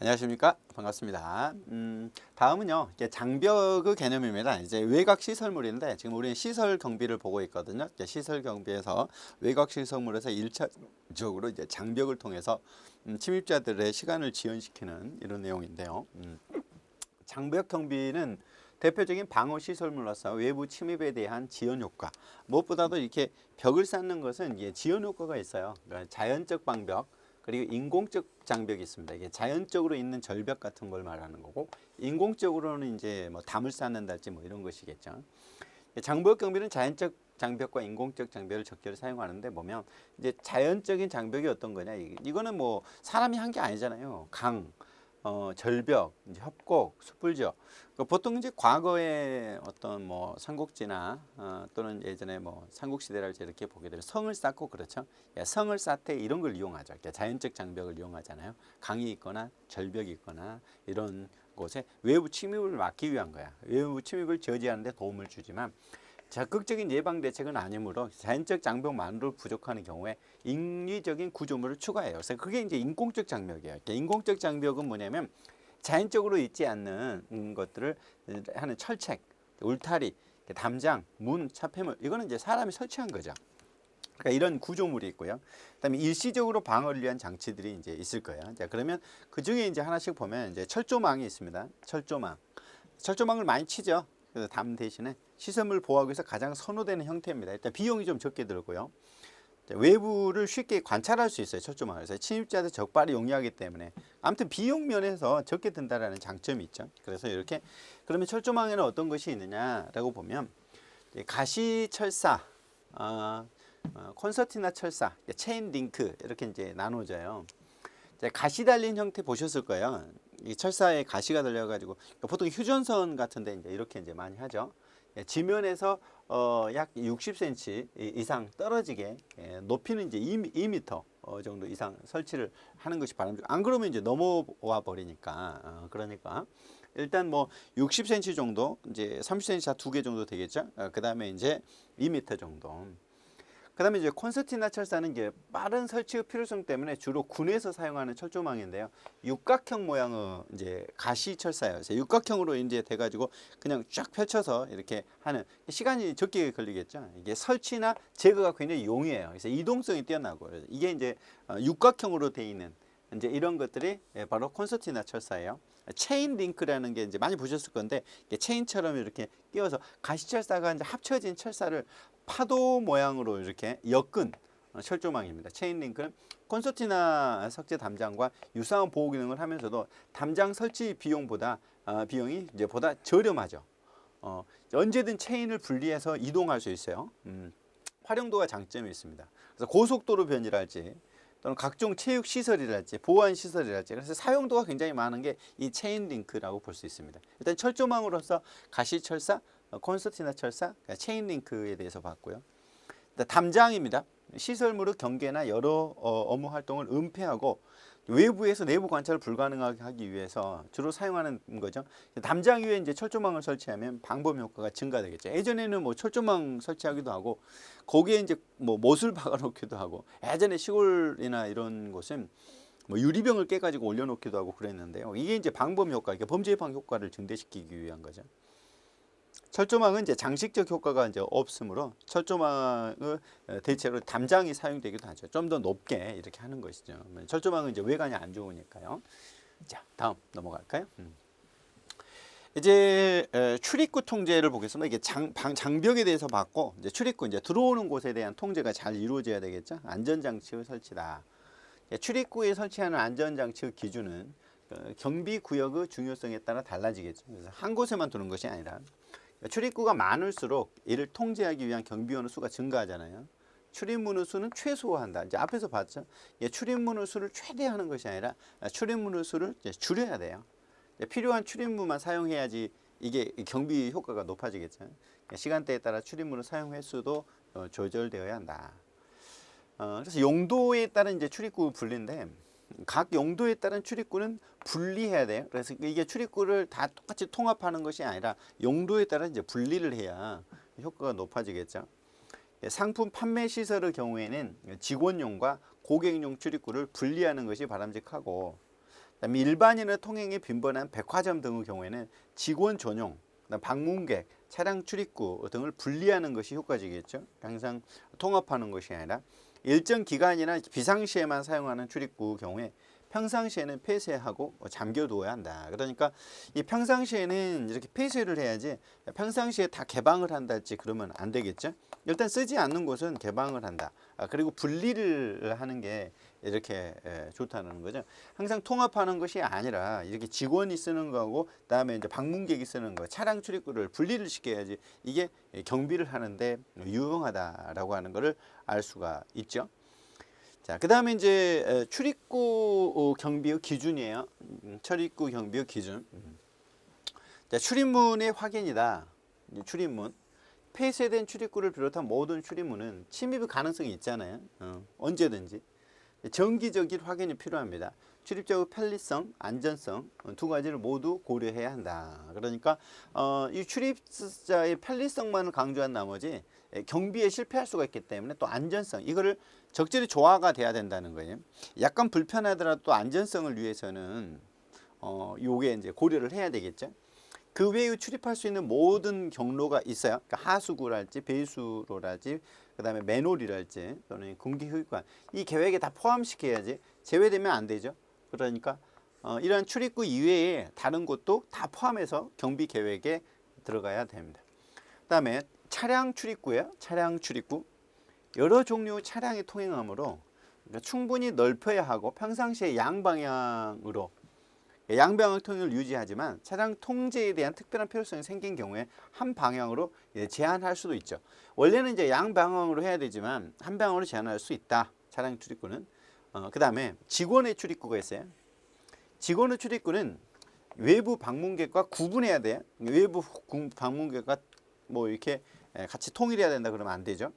안녕하십니까? 반갑습니다. 다음은요, 이게 장벽의 개념입니다. 이제 외곽 시설물인데, 지금 우리는 시설 경비를 보고 있거든요. 시설 경비에서 외곽 시설물에서 1차적으로 이제 장벽을 통해서 침입자들의 시간을 지연시키는 이런 내용인데요. 장벽 경비는 대표적인 방어 시설물로서 외부 침입에 대한 지연 효과. 무엇보다도 이렇게 벽을 쌓는 것은 이게 지연 효과가 있어요. 그러니까 자연적 방벽. 그리고 인공적 장벽이 있습니다. 이게 자연적으로 있는 절벽 같은 걸 말하는 거고, 인공적으로는 이제 뭐 담을 쌓는달지 뭐 이런 것이겠죠. 장벽 경비는 자연적 장벽과 인공적 장벽을 적절히 사용하는데 보면 이제 자연적인 장벽이 어떤 거냐? 이거는 뭐 사람이 한 게 아니잖아요. 강, 절벽, 이제 협곡, 숯불지역. 보통 이제 과거에 어떤 뭐 삼국지나 또는 예전에 뭐 삼국시대랄지 이렇게 보게 되면 성을 쌓고 그렇죠. 성을 쌓되 이런 걸 이용하죠. 자연적 장벽을 이용하잖아요. 강이 있거나 절벽이 있거나 이런 곳에 외부 침입을 막기 위한 거야. 외부 침입을 저지하는 데 도움을 주지만 적극적인 예방 대책은 아니므로 자연적 장벽만으로 부족하는 경우에 인위적인 구조물을 추가해요. 그래서 그게 이제 인공적 장벽이에요. 인공적 장벽은 뭐냐면 자연적으로 있지 않는 것들을 하는 철책, 울타리, 담장, 문, 차폐물 이거는 이제 사람이 설치한 거죠. 그러니까 이런 구조물이 있고요. 그다음에 일시적으로 방어를 위한 장치들이 이제 있을 거예요. 자, 그러면 그 중에 이제 하나씩 보면 이제 철조망이 있습니다. 철조망. 철조망을 많이 치죠. 그래서 담 대신에 시설물 보호하기 위해서 가장 선호되는 형태입니다. 일단 비용이 좀 적게 들고요. 외부를 쉽게 관찰할 수 있어요. 철조망을. 그래서 침입자들 적발이 용이하기 때문에 아무튼 비용 면에서 적게 든다라는 장점이 있죠. 그래서 이렇게 그러면 철조망에는 어떤 것이 있느냐라고 보면 가시철사, 콘서티나 철사, 체인 링크 이렇게 이제 나눠져요. 가시 달린 형태 보셨을 거예요. 이 철사에 가시가 달려가지고 보통 휴전선 같은데 이제 이렇게 이제 많이 하죠. 지면에서 약 60cm 이상 떨어지게 높이는 이제 2m 정도 이상 설치를 하는 것이 바람직하고 안 그러면 이제 넘어와 버리니까 그러니까 일단 뭐 60cm 정도 이제 30cm 두 개 정도 되겠죠. 그 다음에 이제 2m 정도. 그다음에 이제 콘서티나 철사는 이제 빠른 설치의 필요성 때문에 주로 군에서 사용하는 철조망인데요. 육각형 모양의 이제 가시 철사예요. 그래서 육각형으로 이제 돼가지고 그냥 쫙 펼쳐서 이렇게 하는 시간이 적게 걸리겠죠. 이게 설치나 제거가 굉장히 용이해요. 그래서 이동성이 뛰어나고 이게 이제 육각형으로 돼 있는 이제 이런 것들이 바로 콘서티나 철사예요. 체인 링크라는 게 이제 많이 보셨을 건데 체인처럼 이렇게 끼워서 가시철사가 이제 합쳐진 철사를 파도 모양으로 이렇게 엮은 철조망입니다. 체인 링크는 콘서티나 석재 담장과 유사한 보호 기능을 하면서도 담장 설치 비용보다 비용이 이제 보다 저렴하죠. 언제든 체인을 분리해서 이동할 수 있어요. 활용도가 장점이 있습니다. 그래서 고속도로 변이랄지 또는 각종 체육 시설이랄지 보안 시설이랄지 그래서 사용도가 굉장히 많은 게 이 체인 링크라고 볼 수 있습니다. 일단 철조망으로서 가시철사, 콘서티나 철사, 체인 링크에 대해서 봤고요. 담장입니다. 시설물의 경계나 여러 업무 활동을 은폐하고 외부에서 내부 관찰을 불가능하게 하기 위해서 주로 사용하는 거죠. 담장 위에 이제 철조망을 설치하면 방범 효과가 증가되겠죠. 예전에는 뭐 철조망 설치하기도 하고 거기에 이제 뭐 못을 박아 놓기도 하고 예전에 시골이나 이런 곳은 뭐 유리병을 깨가지고 올려놓기도 하고 그랬는데요. 이게 이제 방범 효과, 이게 범죄 예방 효과를 증대시키기 위한 거죠. 철조망은 이제 장식적 효과가 이제 없으므로 철조망을 대체로 담장이 사용되기도 하죠. 좀 더 높게 이렇게 하는 것이죠. 철조망은 이제 외관이 안 좋으니까요. 자, 다음 넘어갈까요? 이제 출입구 통제를 보겠습니다. 이게 장벽에 대해서 봤고 이제 출입구 이제 들어오는 곳에 대한 통제가 잘 이루어져야 되겠죠. 안전장치의 설치다. 출입구에 설치하는 안전장치의 기준은 경비구역의 중요성에 따라 달라지겠죠. 그래서 한 곳에만 두는 것이 아니라 출입구가 많을수록 이를 통제하기 위한 경비원의 수가 증가하잖아요. 출입문의 수는 최소화한다. 이제 앞에서 봤죠. 출입문의 수를 최대화하는 것이 아니라 출입문의 수를 줄여야 돼요. 필요한 출입문만 사용해야지 이게 경비 효과가 높아지겠죠. 시간대에 따라 출입문의 사용 횟수도 조절되어야 한다. 그래서 용도에 따른 이제 출입구 분리인데 각 용도에 따른 출입구는 분리해야 돼요. 그래서 이게 출입구를 다 똑같이 통합하는 것이 아니라 용도에 따라 이제 분리를 해야 효과가 높아지겠죠. 상품 판매 시설의 경우에는 직원용과 고객용 출입구를 분리하는 것이 바람직하고 그다음에 일반인의 통행이 빈번한 백화점 등의 경우에는 직원 전용, 그다음 방문객, 차량 출입구 등을 분리하는 것이 효과적이겠죠. 항상 통합하는 것이 아니라 일정 기간이나 비상시에만 사용하는 출입구 경우에 평상시에는 폐쇄하고 잠겨두어야 한다. 그러니까 이 평상시에는 이렇게 폐쇄를 해야지 평상시에 다 개방을 한달지 그러면 안 되겠죠. 일단 쓰지 않는 곳은 개방을 한다. 그리고 분리를 하는 게 이렇게 좋다는 거죠. 항상 통합하는 것이 아니라 이렇게 직원이 쓰는 거하고 그다음에 이제 방문객이 쓰는 거, 차량 출입구를 분리를 시켜야지 이게 경비를 하는데 유용하다라고 하는 것을 알 수가 있죠. 자, 그다음에 이제 출입구 경비의 기준이에요. 출입구 경비의 기준. 자, 출입문의 확인이다. 출입문. 폐쇄된 출입구를 비롯한 모든 출입문은 침입의 가능성이 있잖아요. 언제든지. 정기적인 확인이 필요합니다. 출입자의 편리성, 안전성 두 가지를 모두 고려해야 한다. 그러니까 이 출입자의 편리성만을 강조한 나머지 경비에 실패할 수가 있기 때문에 또 안전성 이거를 적절히 조화가 돼야 된다는 거예요. 약간 불편하더라도 또 안전성을 위해서는 요게 이제 고려를 해야 되겠죠. 그 외에 출입할 수 있는 모든 경로가 있어요. 그러니까 하수구랄지 배수로랄지 그다음에 맨홀이랄지 또는 공기흡입관 이 계획에 다 포함시켜야지 제외되면 안 되죠. 그러니까 이러한 출입구 이외에 다른 곳도 다 포함해서 경비 계획에 들어가야 됩니다. 그다음에 차량 출입구예요. 차량 출입구 여러 종류의 차량이 통행하므로 그러니까 충분히 넓혀야 하고 평상시에 양방향으로 양방향 통행을 유지하지만 차량 통제에 대한 특별한 필요성이 생긴 경우에 한 방향으로 제한할 수도 있죠. 원래는 이제 양방향으로 해야 되지만 한 방향으로 제한할 수 있다. 차량 출입구는. 그다음에 직원의 출입구가 있어요. 직원의 출입구는 외부 방문객과 구분해야 돼요. 외부 방문객과 뭐 이렇게 같이 통일해야 된다 그러면 안 되죠.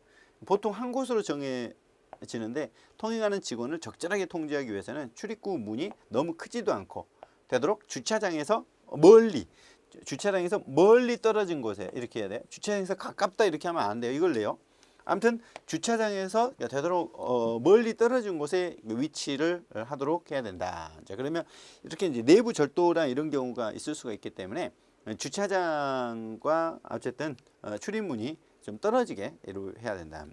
보통 한 곳으로 정해지는데 통행하는 직원을 적절하게 통제하기 위해서는 출입구 문이 너무 크지도 않고 되도록 주차장에서 멀리 떨어진 곳에 이렇게 해야 돼요. 주차장에서 가깝다 이렇게 하면 안 돼요. 이걸 내요. 아무튼 주차장에서 되도록 멀리 떨어진 곳에 위치를 하도록 해야 된다. 자, 그러면 이렇게 이제 내부 절도나 이런 경우가 있을 수가 있기 때문에 주차장과 어쨌든 출입문이 좀 떨어지게 해야 된다.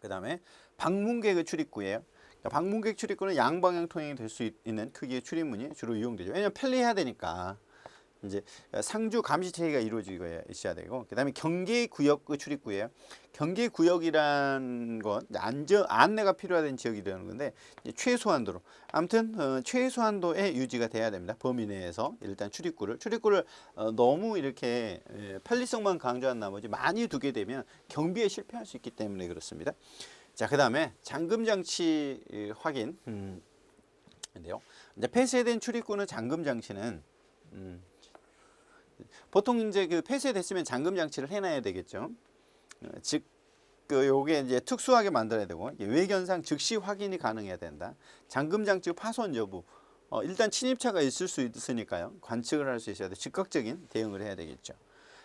그다음에 방문객의 출입구예요. 방문객 출입구는 양방향 통행이 될 수 있는 크기의 출입문이 주로 이용되죠. 왜냐하면 편리해야 되니까. 이제 상주 감시 체계가 이루어지고 있어야 되고, 그다음에 경계 구역의 출입구예요. 경계 구역이란 건 안내가 필요한 지역이라는 건데 최소한도로 아무튼 최소한도의 유지가 돼야 됩니다. 범위 내에서 일단 출입구를 너무 이렇게 편리성만 강조한 나머지 많이 두게 되면 경비에 실패할 수 있기 때문에 그렇습니다. 자, 그다음에 잠금 장치 확인. 인데요. 이제 폐쇄된 출입구는 잠금 장치는 보통 이제 그 폐쇄됐으면 잠금 장치를 해놔야 되겠죠. 즉, 요게 이제 특수하게 만들어야 되고 외견상 즉시 확인이 가능해야 된다. 잠금 장치 파손 여부. 일단 침입차가 있을 수 있으니까요. 관측을 할 수 있어야 돼. 즉각적인 대응을 해야 되겠죠.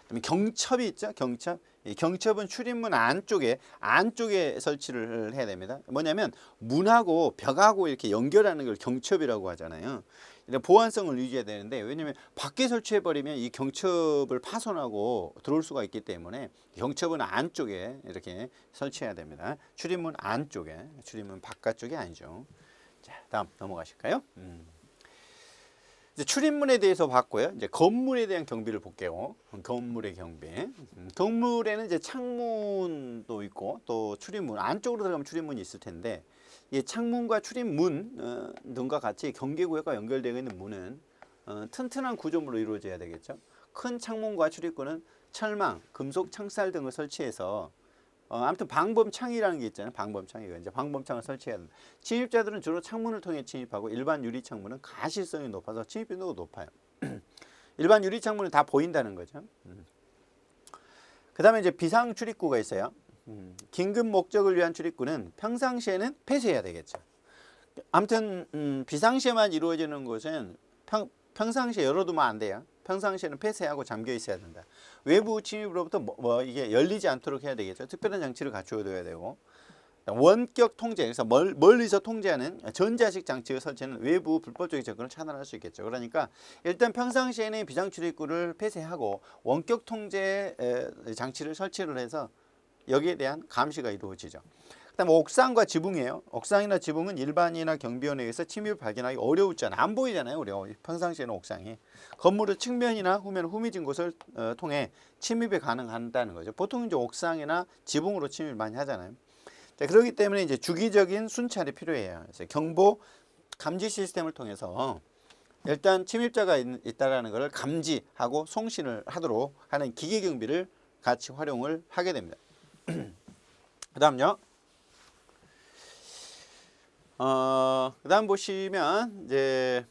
그다음에 경첩이 있죠. 경첩. 이 경첩은 출입문 안쪽에 설치를 해야 됩니다. 뭐냐면 문하고 벽하고 이렇게 연결하는 걸 경첩이라고 하잖아요. 보안성을 유지해야 되는데 왜냐하면 밖에 설치해 버리면 이 경첩을 파손하고 들어올 수가 있기 때문에 경첩은 안쪽에 이렇게 설치해야 됩니다. 출입문 안쪽에, 출입문 바깥쪽이 아니죠. 자, 다음 넘어가실까요? 이제 출입문에 대해서 봤고요. 이제 건물에 대한 경비를 볼게요. 건물의 경비. 건물에는 이제 창문도 있고 또 출입문 안쪽으로 들어가면 출입문이 있을 텐데 이 창문과 출입문 등과 같이 경계구역과 연결되어 있는 문은 튼튼한 구조물로 이루어져야 되겠죠. 큰 창문과 출입구는 철망, 금속 창살 등을 설치해서 아무튼 방범창이라는 게 있잖아요. 방범창이가 이제 방범창을 설치해야 합니다. 침입자들은 주로 창문을 통해 침입하고 일반 유리 창문은 가시성이 높아서 침입 빈도가 높아요. 일반 유리 창문은 다 보인다는 거죠. 그다음에 이제 비상 출입구가 있어요. 긴급 목적을 위한 출입구는 평상시에는 폐쇄해야 되겠죠. 아무튼 비상시에만 이루어지는 것은 평상시에 열어두면 안 돼요. 평상시에는 폐쇄하고 잠겨 있어야 된다. 외부 침입으로부터 이게 열리지 않도록 해야 되겠죠. 특별한 장치를 갖추어둬야 되고, 원격 통제, 그래서 멀리서 통제하는 전자식 장치의 설치는 외부 불법적인 접근을 차단할 수 있겠죠. 그러니까 일단 평상시에는 비상출입구를 폐쇄하고 원격 통제 장치를 설치를 해서 여기에 대한 감시가 이루어지죠. 그다음 옥상과 지붕이에요. 옥상이나 지붕은 일반인이나 경비원에 의해서 침입을 발견하기 어려웠잖아요. 안 보이잖아요. 우리 평상시에는 옥상이 건물의 측면이나 후면 후미진 곳을 통해 침입이 가능하다는 거죠. 보통 이제 옥상이나 지붕으로 침입을 많이 하잖아요. 자, 그렇기 때문에 이제 주기적인 순찰이 필요해요. 그래서 경보 감지 시스템을 통해서 일단 침입자가 있다라는 것을 감지하고 송신을 하도록 하는 기계 경비를 같이 활용을 하게 됩니다. 그다음요. 그다음 보시면 이제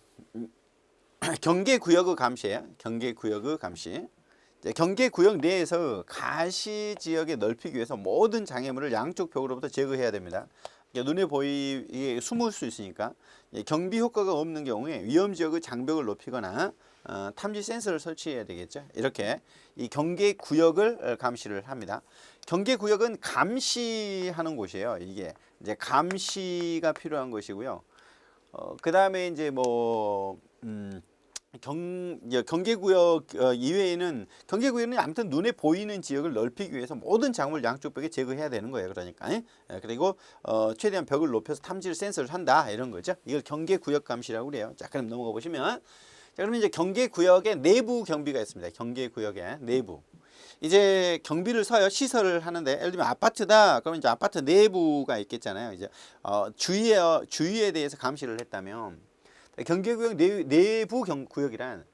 경계구역의 감시예요. 경계구역의 감시. 경계구역 내에서 가시 지역에 넓히기 위해서 모든 장애물을 양쪽 벽으로부터 제거해야 됩니다. 눈에 보이게 숨을 수 있으니까 경비 효과가 없는 경우에 위험 지역의 장벽을 높이거나 탐지 센서를 설치해야 되겠죠. 이렇게 이 경계구역을 감시를 합니다. 경계구역은 감시하는 곳이에요. 이게 이제 감시가 필요한 것이고요. 그 다음에 이제 경계구역 이외에는 경계구역은 아무튼 눈에 보이는 지역을 넓히기 위해서 모든 장물 양쪽 벽에 제거해야 되는 거예요. 그러니까 그리고 최대한 벽을 높여서 탐지 센서를 한다 이런 거죠. 이걸 경계구역 감시라고 그래요. 자, 그럼 넘어가 보시면 자, 그러면 이제 경계구역의 내부 경비가 있습니다. 경계구역의 내부. 이제 경비를 서요. 시설을 하는데 예를 들면 아파트다. 그러면 이제 아파트 내부가 있겠잖아요. 이제 주위에 대해서 감시를 했다면 경계구역 내부 구역이란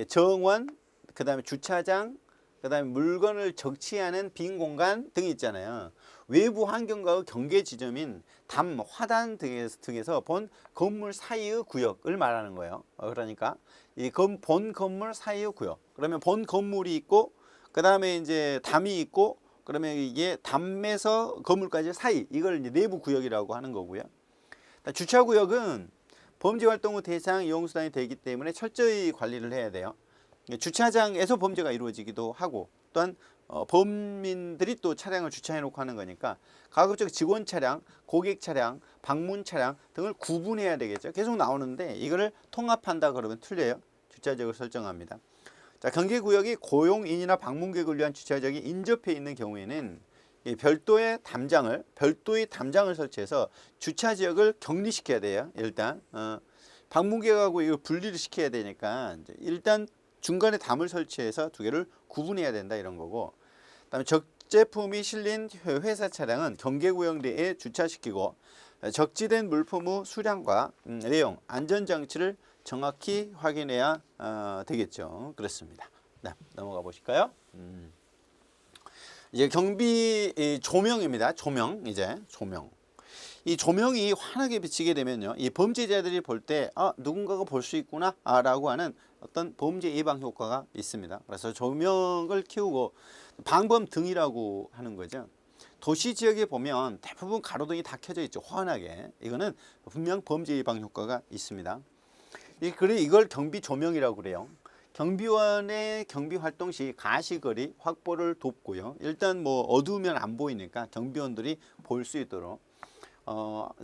정원, 그다음에 주차장, 그다음에 물건을 적치하는 빈 공간 등이 있잖아요. 외부 환경과의 경계 지점인 담, 화단 등에서 본 건물 사이의 구역을 말하는 거예요. 그러니까 이 본 건물 사이의 구역. 그러면 본 건물이 있고, 그다음에 이제 담이 있고, 그러면 이게 담에서 건물까지 사이, 이걸 이제 내부 구역이라고 하는 거고요. 주차 구역은 범죄 활동의 대상 이용수단이 되기 때문에 철저히 관리를 해야 돼요. 주차장에서 범죄가 이루어지기도 하고 또한 범인들이 또 차량을 주차해 놓고 하는 거니까 가급적 직원 차량, 고객 차량, 방문 차량 등을 구분해야 되겠죠. 계속 나오는데 이거를 통합한다 그러면 틀려요. 주차적을 설정합니다. 자, 경계구역이 고용인이나 방문객을 위한 주차장이 인접해 있는 경우에는 별도의 담장을 설치해서 주차 지역을 격리시켜야 돼요. 일단 방문객하고 이거 분리를 시켜야 되니까 일단 중간에 담을 설치해서 두 개를 구분해야 된다 이런 거고, 그다음에 적제품이 실린 회사 차량은 경계구역 내에 주차시키고 적지된 물품의 수량과 내용, 안전장치를 정확히 확인해야 되겠죠. 그렇습니다. 네, 넘어가 보실까요? 이제 경비 조명입니다. 조명. 이 조명이 환하게 비치게 되면요, 이 범죄자들이 볼 때 누군가가 볼 수 있구나 라고 하는 어떤 범죄 예방 효과가 있습니다. 그래서 조명을 켜고 방범등이라고 하는 거죠. 도시 지역에 보면 대부분 가로등이 다 켜져 있죠. 환하게. 이거는 분명 범죄 예방 효과가 있습니다. 이걸 경비 조명이라고 그래요. 경비원의 경비 활동 시 가시거리 확보를 돕고요. 일단 어두우면 안 보이니까 경비원들이 볼 수 있도록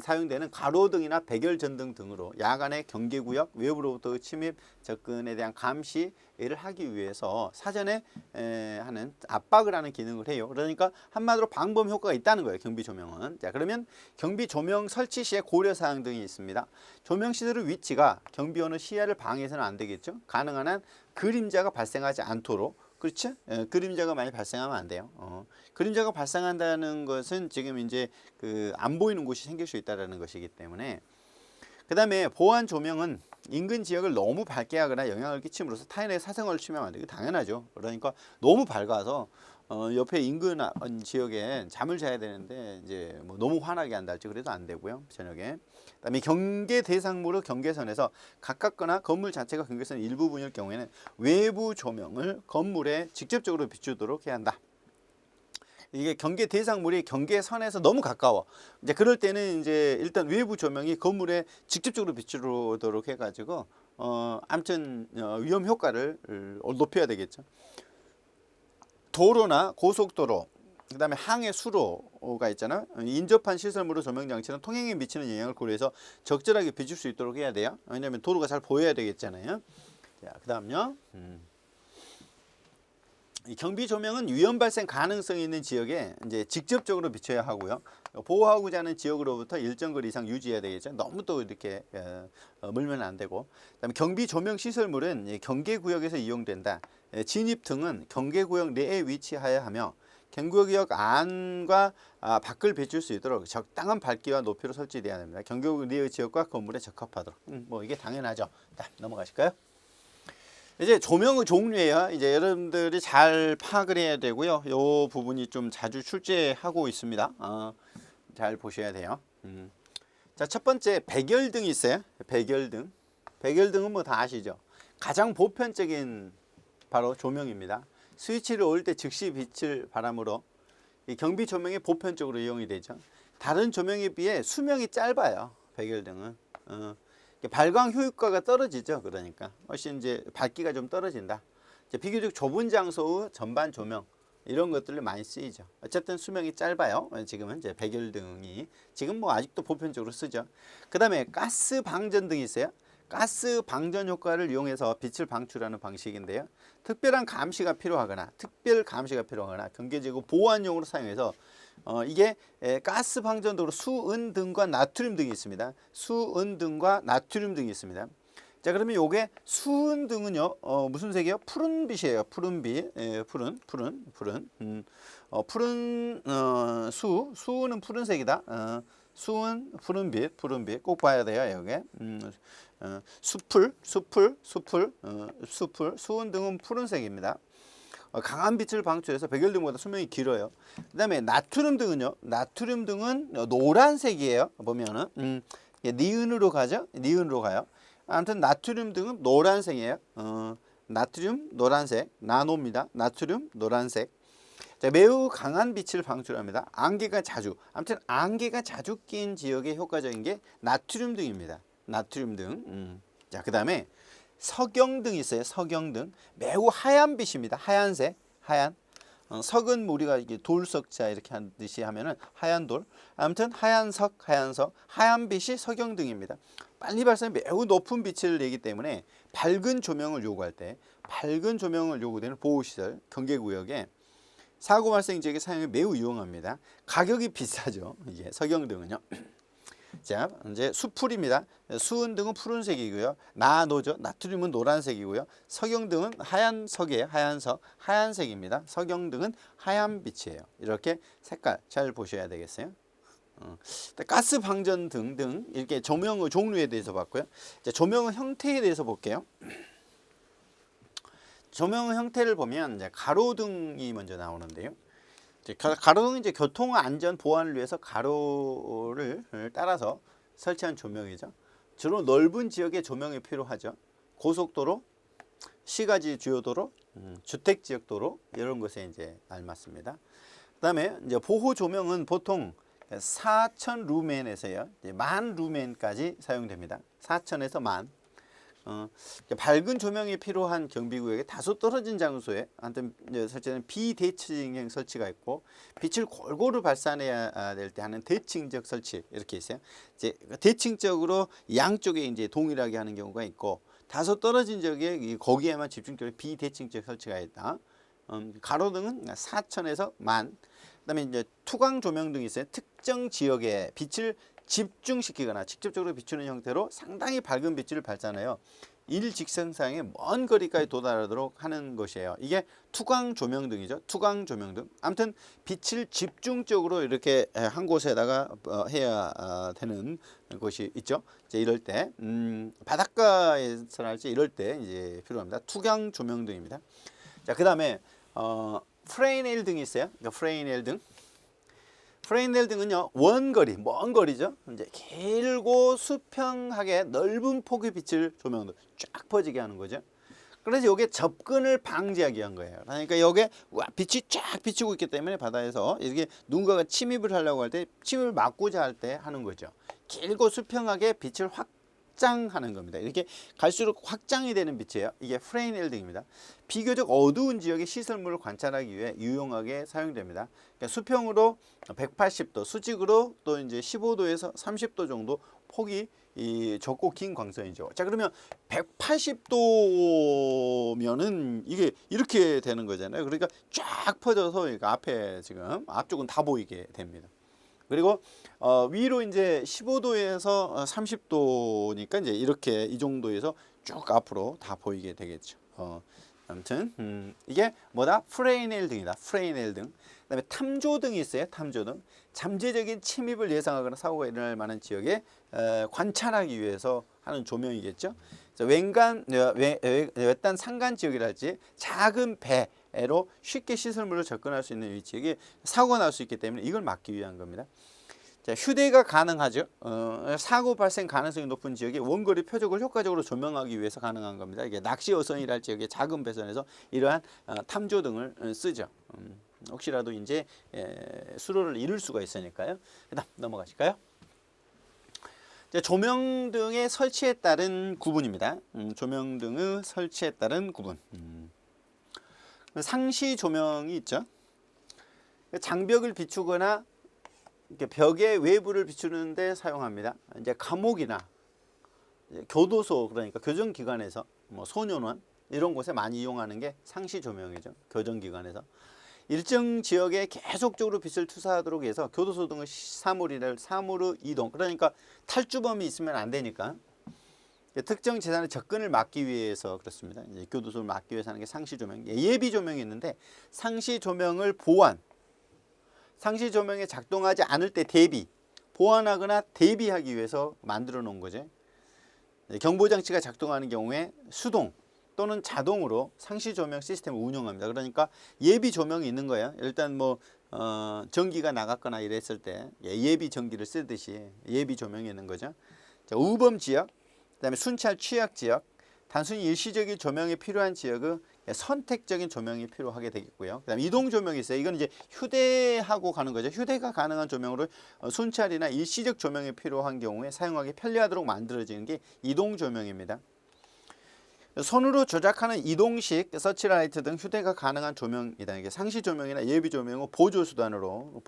사용되는 가로등이나 백열전등 등으로 야간의 경계구역 외부로부터 침입 접근에 대한 감시를 하기 위해서 사전에 하는 압박을 하는 기능을 해요. 그러니까 한마디로 방범 효과가 있다는 거예요. 경비 조명은. 자, 그러면 경비 조명 설치 시에 고려 사항 등이 있습니다. 조명 시설의 위치가 경비원의 시야를 방해해서는 안 되겠죠. 가능한 한 그림자가 발생하지 않도록, 그렇죠? 그림자가 많이 발생하면 안 돼요. 그림자가 발생한다는 것은 지금 이제 안 보이는 곳이 생길 수 있다는 것이기 때문에. 그 다음에 보안 조명은 인근 지역을 너무 밝게 하거나 영향을 끼침으로써 타인의 사생활을 침해하면 안 되고 당연하죠. 그러니까 너무 밝아서 옆에 인근 지역에 잠을 자야 되는데 이제 너무 환하게 한달지 그래도 안 되고요. 저녁에. 그다음에 경계 대상물의 경계선에서 가깝거나 건물 자체가 경계선 일부분일 경우에는 외부 조명을 건물에 직접적으로 비추도록 해야 한다. 이게 경계 대상물이 경계선에서 너무 가까워. 이제 그럴 때는 이제 일단 외부 조명이 건물에 직접적으로 비추도록 해가지고 아무튼 위험 효과를 높여야 되겠죠. 도로나 고속도로, 그다음에 항해 수로가 있잖아. 인접한 시설물의 조명 장치는 통행에 미치는 영향을 고려해서 적절하게 비출 수 있도록 해야 돼요. 왜냐하면 도로가 잘 보여야 되겠잖아요. 자, 그다음요. 이 경비 조명은 위험 발생 가능성이 있는 지역에 이제 직접적으로 비춰야 하고요. 보호하고자 하는 지역으로부터 일정 거리 이상 유지해야 되겠죠. 너무 또 이렇게 물면 안 되고. 그다음에 경비 조명 시설물은 경계 구역에서 이용된다. 진입 등은 경계 구역 내에 위치하여야 하며 경계구역 안과 밖을 비출 수 있도록 적당한 밝기와 높이로 설치되어야 합니다. 경계구역 내의 지역과 건물에 적합하도록. 뭐 이게 당연하죠. 자, 넘어가실까요? 이제 조명의 종류예요. 이제 여러분들이 잘 파악을 해야 되고요. 이 부분이 좀 자주 출제하고 있습니다. 잘 보셔야 돼요. 자, 첫 번째 백열등이 있어요. 백열등. 백열등은 뭐 다 아시죠? 가장 보편적인 바로 조명입니다. 스위치를 올 때 즉시 빛을 바람으로 이 경비 조명이 보편적으로 이용이 되죠. 다른 조명에 비해 수명이 짧아요. 백열등은. 발광 효과가 떨어지죠. 그러니까 훨씬 이제 밝기가 좀 떨어진다. 이제 비교적 좁은 장소의 전반 조명 이런 것들을 많이 쓰이죠. 어쨌든 수명이 짧아요. 지금은 이제 백열등이 지금 뭐 아직도 보편적으로 쓰죠. 그다음에 가스 방전등이 있어요. 가스 방전 효과를 이용해서 빛을 방출하는 방식인데요. 특별 감시가 필요하거나 경계지구 보안용으로 사용해서 이게 가스 방전도로 수은등과 나트륨 등이 있습니다. 수은등과 나트륨 등이 있습니다. 자, 그러면 요게 수은등은요 무슨 색이에요? 푸른빛이에요. 푸른빛, 푸른 수는 푸른색이다. 수은 푸른빛 꼭 봐야 돼요. 여기 수은 등은 푸른색입니다. 강한 빛을 방출해서 백열등보다 수명이 길어요. 그다음에 나트륨 등은요. 나트륨 등은 노란색이에요. 보면은 니은으로 가죠. 니은으로 가요. 아무튼 나트륨 등은 노란색이에요. 나트륨 노란색, 나노입니다. 나트륨 노란색. 자, 매우 강한 빛을 방출합니다. 안개가 자주 낀 지역에 효과적인 게 나트륨 등입니다. 나트륨 등. 자, 그다음에 석영등이 있어요. 석영등. 매우 하얀 빛입니다. 하얀색, 하얀. 석은 우리가 이게 돌석자 이렇게 하듯이 하면은 하얀 돌. 아무튼 하얀석, 하얀 빛이 석영등입니다. 빨리 발산해 매우 높은 빛을 내기 때문에 밝은 조명을 요구할 때, 밝은 조명을 요구되는 보호시설, 경계구역에 사고 발생 지역에 사용이 매우 유용합니다. 가격이 비싸죠. 이게 석영등은요. 자, 이제 수풀입니다. 수은등은 푸른색이고요. 나노죠. 나트륨은 노란색이고요. 석영등은 하얀석이에요. 하얀색입니다. 석영등은 하얀 빛이에요. 이렇게 색깔 잘 보셔야 되겠어요. 가스 방전 등 이렇게 조명의 종류에 대해서 봤고요. 자, 조명의 형태에 대해서 볼게요. 조명의 형태를 보면 이제 가로등이 먼저 나오는데요. 가로등은 이제 교통 안전 보안을 위해서 가로를 따라서 설치한 조명이죠. 주로 넓은 지역에 조명이 필요하죠. 고속도로, 시가지 주요도로, 주택 지역 도로 이런 것에 이제 알맞습니다. 그다음에 이제 보호 조명은 보통 4,000 루멘에서요, 10,000 루멘까지 사용됩니다. 4,000에서 10,000. 밝은 조명이 필요한 경비구역에 다소 떨어진 장소에 설치하는 비대칭형 설치가 있고 빛을 골고루 발산해야 될 때 하는 대칭적 설치 이렇게 있어요. 이제 대칭적으로 양쪽에 이제 동일하게 하는 경우가 있고 다소 떨어진 지역에 거기에만 집중적으로 비대칭적 설치가 있다. 가로등은 4,000에서 10,000. 그다음에 이제 투광 조명 등이 있어요. 특정 지역에 빛을 집중시키거나 직접적으로 비추는 형태로 상당히 밝은 빛을 발산해요. 일직선상의 먼 거리까지 도달하도록 하는 것이에요. 이게 투광 조명등이죠. 투광 조명등. 아무튼 빛을 집중적으로 이렇게 한 곳에다가 해야 되는 것이 있죠. 이제 이럴 때 바닷가에서 할지 이럴 때 이제 필요합니다. 투광 조명등입니다. 자, 그다음에 프레인엘 등이 있어요. 그러니까 프레인엘 등. 프레인넬 등은요 원거리, 먼 거리죠. 이제 길고 수평하게 넓은 폭의 빛을 조명으로 쫙 퍼지게 하는 거죠. 그래서 이게 접근을 방지하기 위한 거예요. 그러니까 여기에 빛이 쫙 비추고 있기 때문에 바다에서 이렇게 누군가가 침입을 하려고 할 때 침입을 막고자 할 때 하는 거죠. 길고 수평하게 빛을 확 확장하는 겁니다. 이렇게 갈수록 확장이 되는 빛이에요. 이게 프레인헬등입니다. 비교적 어두운 지역의 시설물을 관찰하기 위해 유용하게 사용됩니다. 그러니까 수평으로 180도, 수직으로 또 이제 15도에서 30도 정도 폭이 좁고 긴 광선이죠. 자, 그러면 180도면은 이게 이렇게 되는 거잖아요. 그러니까 쫙 퍼져서 앞에 지금 앞쪽은 다 보이게 됩니다. 그리고 위로 이제 15도에서 30도니까 이제 이렇게 이 정도에서 쭉 앞으로 다 보이게 되겠죠. 아무튼 이게 뭐다? 프레인헬등이다. 프레인헬등. 그다음에 탐조등이 있어요. 탐조등. 잠재적인 침입을 예상하거나 사고가 일어날 만한 지역에 관찰하기 위해서 하는 조명이겠죠. 외딴 산간 지역이랄지 작은 배로 쉽게 시설물로 접근할 수 있는 위치에 사고가 날 수 있기 때문에 이걸 막기 위한 겁니다. 자, 휴대가 가능하죠. 사고 발생 가능성이 높은 지역에 원거리 표적을 효과적으로 조명하기 위해서 가능한 겁니다. 이게 낚시 어선이랄 지역의 작은 배선에서 이러한 탐조등을 쓰죠. 혹시라도 이제 수로를 잃을 수가 있으니까요. 그다음 넘어가실까요? 조명등의 설치에 따른 구분입니다. 조명등의 설치에 따른 구분. 상시 조명이 있죠. 장벽을 비추거나 이렇게 벽의 외부를 비추는데 사용합니다. 이제 감옥이나 교도소, 그러니까 교정기관에서 뭐 소년원 이런 곳에 많이 이용하는 게 상시 조명이죠. 교정기관에서 일정 지역에 계속적으로 빛을 투사하도록 해서 교도소 등의 사물의 이동, 그러니까 탈주범이 있으면 안 되니까 특정 재산의 접근을 막기 위해서 그렇습니다. 이제 교도소를 막기 위해서 하는 게 상시 조명. 예비 조명이 있는데 상시 조명을 상시 조명에 작동하지 않을 때 보완하거나 대비하기 위해서 만들어 놓은 거죠. 경보장치가 작동하는 경우에 수동 또는 자동으로 상시 조명 시스템을 운영합니다. 그러니까 예비 조명이 있는 거예요. 일단 뭐 전기가 나갔거나 이랬을 때 예비 전기를 쓰듯이 예비 조명이 있는 거죠. 자, 우범 지역, 그다음에 순찰 취약 지역, 단순히 일시적인 조명이 필요한 지역의 선택적인 조명이 필요하게 되겠고요. 그다음에 이동 조명이 있어요. 이건 이제 휴대하고 가는 거죠. 휴대가 가능한 조명으로 순찰이나 일시적 조명이 필요한 경우에 사용하기 편리하도록 만들어지는 게 이동 조명입니다. 손으로 조작하는 이동식 서치라이트 등 휴대가 가능한 조명이다. 이게 상시 조명이나 예비 조명을 보조 수단으로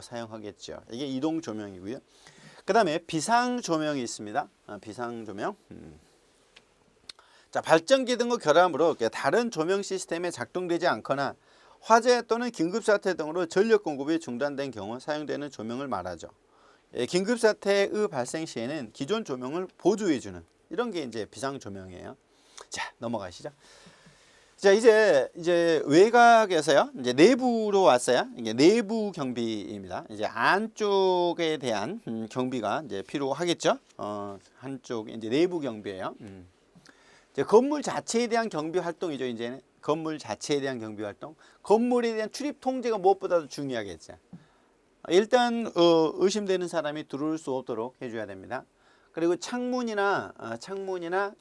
사용하겠죠. 이게 이동 조명이고요. 그다음에 비상 조명이 있습니다. 비상 조명. 자, 발전기 등과 결함으로 다른 조명 시스템에 작동되지 않거나 화재 또는 긴급사태 등으로 전력 공급이 중단된 경우 사용되는 조명을 말하죠. 긴급사태의 발생 시에는 기존 조명을 보조해주는 이런 게 이제 비상 조명이에요. 자, 넘어가시죠. 자, 이제 외곽에서요. 이제 내부로 왔어요. 이게 내부 경비입니다. 이제 안쪽에 대한 경비가 이제 필요하겠죠. 한쪽 이제 내부 경비예요. 이제 건물 자체에 대한 경비 활동이죠. 이제는 건물 자체에 대한 경비 활동. 건물에 대한 출입 통제가 무엇보다도 중요하겠죠. 일단 의심되는 사람이 들어올 수 없도록 해줘야 됩니다. 그리고 창문이나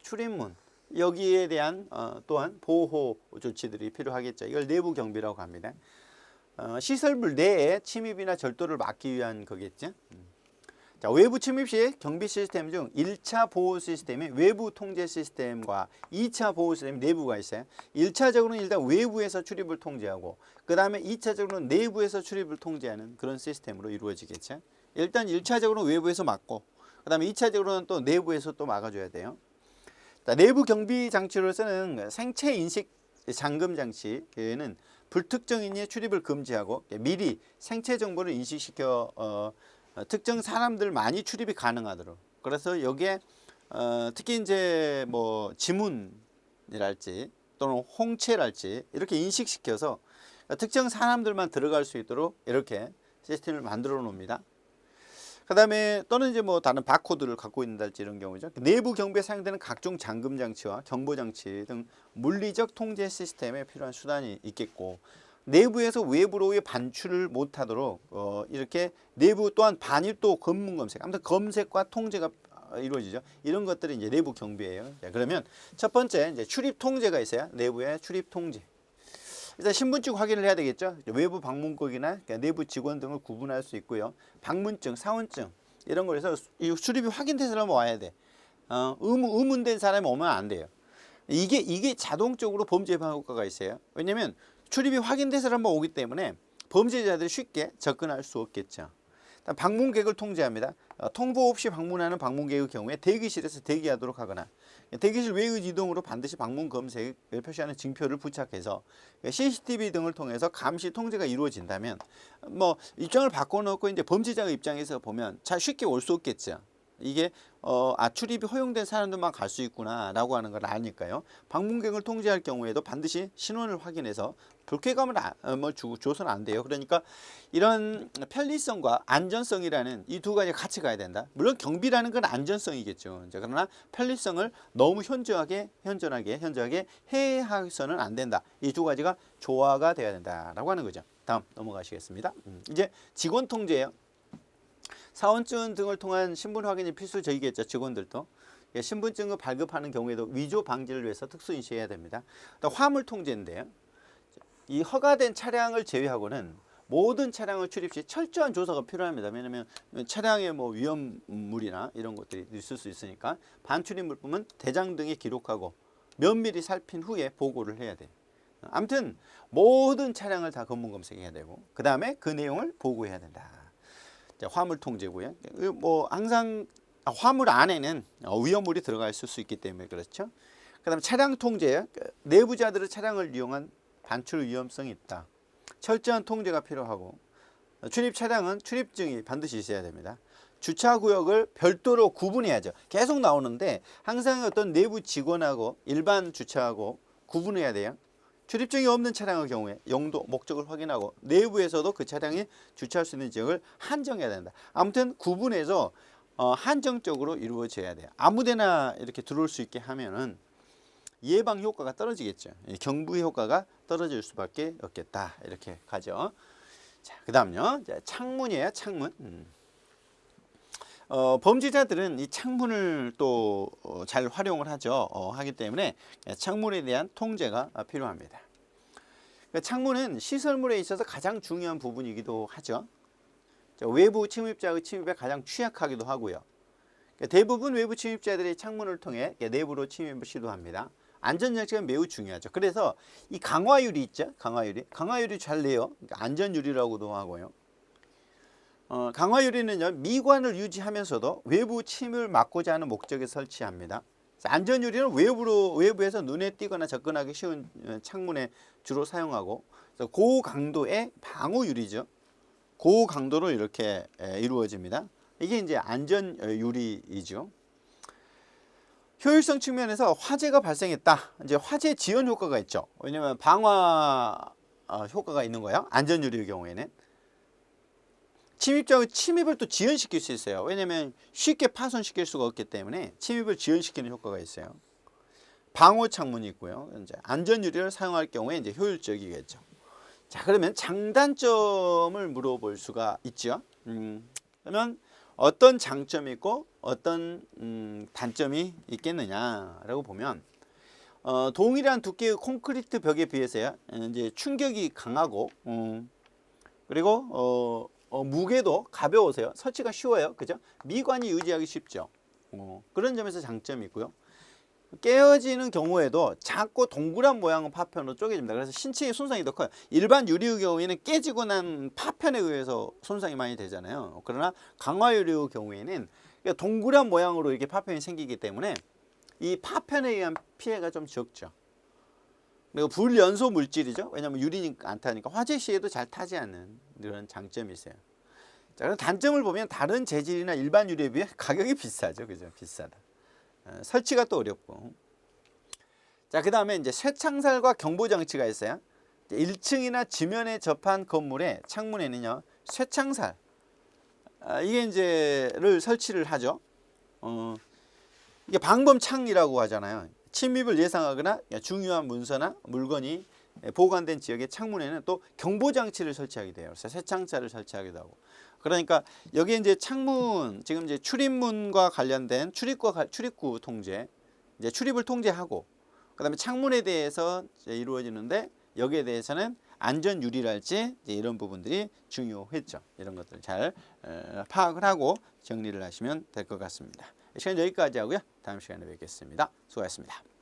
출입문 여기에 대한 또한 보호 조치들이 필요하겠죠. 이걸 내부 경비라고 합니다. 시설물 내에 침입이나 절도를 막기 위한 거겠죠. 자, 외부 침입 시 경비 시스템 중 1차 보호 시스템이 외부 통제 시스템과 2차 보호 시스템 내부가 있어요. 1차적으로는 일단 외부에서 출입을 통제하고 그 다음에 2차적으로는 내부에서 출입을 통제하는 그런 시스템으로 이루어지겠죠. 일단 1차적으로는 외부에서 막고 그 다음에 2차적으로는 또 내부에서 또 막아줘야 돼요. 자, 내부 경비 장치로서는 생체 인식 잠금 장치에는 불특정인의 출입을 금지하고 미리 생체 정보를 인식시켜 특정 사람들 많이 출입이 가능하도록. 그래서 여기에 특히 이제 뭐 지문이랄지 또는 홍채랄지 이렇게 인식시켜서 특정 사람들만 들어갈 수 있도록 이렇게 시스템을 만들어 놓습니다. 그 다음에 또는 이제 뭐 다른 바코드를 갖고 있는달지 이런 경우죠. 내부 경비에 사용되는 각종 잠금 장치와 경보 장치 등 물리적 통제 시스템에 필요한 수단이 있겠고, 내부에서 외부로의 반출을 못하도록 이렇게 내부 또한 반입 또 검문 검색, 아무튼 검색과 통제가 이루어지죠. 이런 것들이 이제 내부 경비예요. 자, 그러면 첫 번째 이제 출입 통제가 있어요. 내부의 출입 통제. 일단 신분증 확인을 해야 되겠죠. 외부 방문국이나 내부 직원 등을 구분할 수 있고요. 방문증, 사원증 이런 걸 해서 출입이 확인돼서 와야 돼. 의문된 사람이 오면 안 돼요. 이게 자동적으로 범죄 예방 효과가 있어요. 왜냐면 출입이 확인된 사람만 오기 때문에 범죄자들이 쉽게 접근할 수 없겠죠. 방문객을 통제합니다. 통보 없이 방문하는 방문객의 경우에 대기실에서 대기하도록 하거나 대기실 외의 이동으로 반드시 방문 검색을 표시하는 징표를 부착해서 CCTV 등을 통해서 감시 통제가 이루어진다면 뭐 입장을 바꿔놓고 이제 범죄자의 입장에서 보면 잘 쉽게 올 수 없겠죠. 이게 출입이 허용된 사람들만 갈 수 있구나라고 하는 걸 아니까요. 방문객을 통제할 경우에도 반드시 신원을 확인해서 불쾌감을 줘서는 안 돼요. 그러니까 이런 편리성과 안전성이라는 이 두 가지 같이 가야 된다. 물론 경비라는 건 안전성이겠죠. 그러나 편리성을 너무 현저하게 해해서는 안 된다. 이 두 가지가 조화가 돼야 된다라고 하는 거죠. 다음 넘어가시겠습니다. 이제 직원 통제예요. 사원증 등을 통한 신분 확인이 필수적이겠죠. 직원들도. 신분증을 발급하는 경우에도 위조 방지를 위해서 특수 인식해야 됩니다. 화물 통제인데요. 이 허가된 차량을 제외하고는 모든 차량을 출입 시 철저한 조사가 필요합니다. 왜냐하면 차량에 뭐 위험물이나 이런 것들이 있을 수 있으니까 반출입 물품은 대장 등에 기록하고 면밀히 살핀 후에 보고를 해야 돼요. 아무튼 모든 차량을 다 검문 검색해야 되고 그 다음에 그 내용을 보고해야 된다. 화물 통제고요. 뭐 항상 화물 안에는 위험물이 들어가 있을 수 있기 때문에 그렇죠. 그다음에 차량 통제, 내부자들의 차량을 이용한 반출 위험성이 있다. 철저한 통제가 필요하고 출입 차량은 출입증이 반드시 있어야 됩니다. 주차 구역을 별도로 구분해야죠. 계속 나오는데 항상 어떤 내부 직원하고 일반 주차하고 구분해야 돼요. 출입증이 없는 차량의 경우에 용도, 목적을 확인하고 내부에서도 그 차량이 주차할 수 있는 지역을 한정해야 된다. 아무튼 구분해서 한정적으로 이루어져야 돼요. 아무데나 이렇게 들어올 수 있게 하면은 예방 효과가 떨어지겠죠. 경부 효과가 떨어질 수밖에 없겠다. 이렇게 가죠. 자, 그다음요. 창문이에요. 창문. 범죄자들은 이 창문을 또 잘 활용을 하죠. 하기 때문에 창문에 대한 통제가 필요합니다. 창문은 시설물에 있어서 가장 중요한 부분이기도 하죠. 외부 침입자의 침입에 가장 취약하기도 하고요. 대부분 외부 침입자들이 창문을 통해 내부로 침입을 시도합니다. 안전장치가 매우 중요하죠. 그래서 이 강화유리 있죠. 강화유리 잘 내요. 안전유리라고도 하고요. 강화유리는요, 미관을 유지하면서도 외부 침입을 막고자 하는 목적에 설치합니다. 안전유리는 외부에서 눈에 띄거나 접근하기 쉬운 창문에 주로 사용하고 고강도의 방호유리죠. 고강도로 이렇게 이루어집니다. 이게 이제 안전유리이죠. 효율성 측면에서 화재가 발생했다. 이제 화재 지연 효과가 있죠. 왜냐하면 방화 효과가 있는 거예요. 안전유리의 경우에는. 침입자의 침입을 또 지연시킬 수 있어요. 왜냐하면 쉽게 파손시킬 수가 없기 때문에 침입을 지연시키는 효과가 있어요. 방호 창문이 있고요. 이제 안전유리를 사용할 경우에 이제 효율적이겠죠. 자, 그러면 장단점을 물어볼 수가 있죠. 그러면 어떤 장점이 있고 어떤 단점이 있겠느냐라고 보면 동일한 두께의 콘크리트 벽에 비해서요. 이제 충격이 강하고 그리고 무게도 가벼우세요. 설치가 쉬워요. 그죠? 미관이 유지하기 쉽죠. 그런 점에서 장점이 있고요. 깨어지는 경우에도 작고 동그란 모양의 파편으로 쪼개집니다. 그래서 신체의 손상이 더 커요. 일반 유리의 경우에는 깨지고 난 파편에 의해서 손상이 많이 되잖아요. 그러나 강화유리의 경우에는 동그란 모양으로 이렇게 파편이 생기기 때문에 이 파편에 의한 피해가 좀 적죠. 그리고 불연소 물질이죠. 왜냐하면 유리니까 안 타니까 화재 시에도 잘 타지 않는 이런 장점이 있어요. 자, 그럼 단점을 보면 다른 재질이나 일반 유리에 비해 가격이 비싸죠. 그죠? 비싸다. 설치가 또 어렵고. 자, 그 다음에 이제 쇠창살과 경보 장치가 있어요. 1층이나 지면에 접한 건물의 창문에는요, 쇠창살 이게 이제를 설치를 하죠. 이게 방범창이라고 하잖아요. 침입을 예상하거나 중요한 문서나 물건이 보관된 지역의 창문에는 또 경보 장치를 설치하게 돼요. 그래서 쇠창살을 설치하기도 하고. 그러니까 여기 이제 창문, 지금 이제 출입문과 관련된 출입구 통제, 이제 출입을 통제하고, 그다음에 창문에 대해서 이루어지는데 여기에 대해서는 안전 유리랄지 이런 부분들이 중요했죠. 이런 것들 잘 파악을 하고 정리를 하시면 될 것 같습니다. 시간 여기까지 하고요. 다음 시간에 뵙겠습니다. 수고하셨습니다.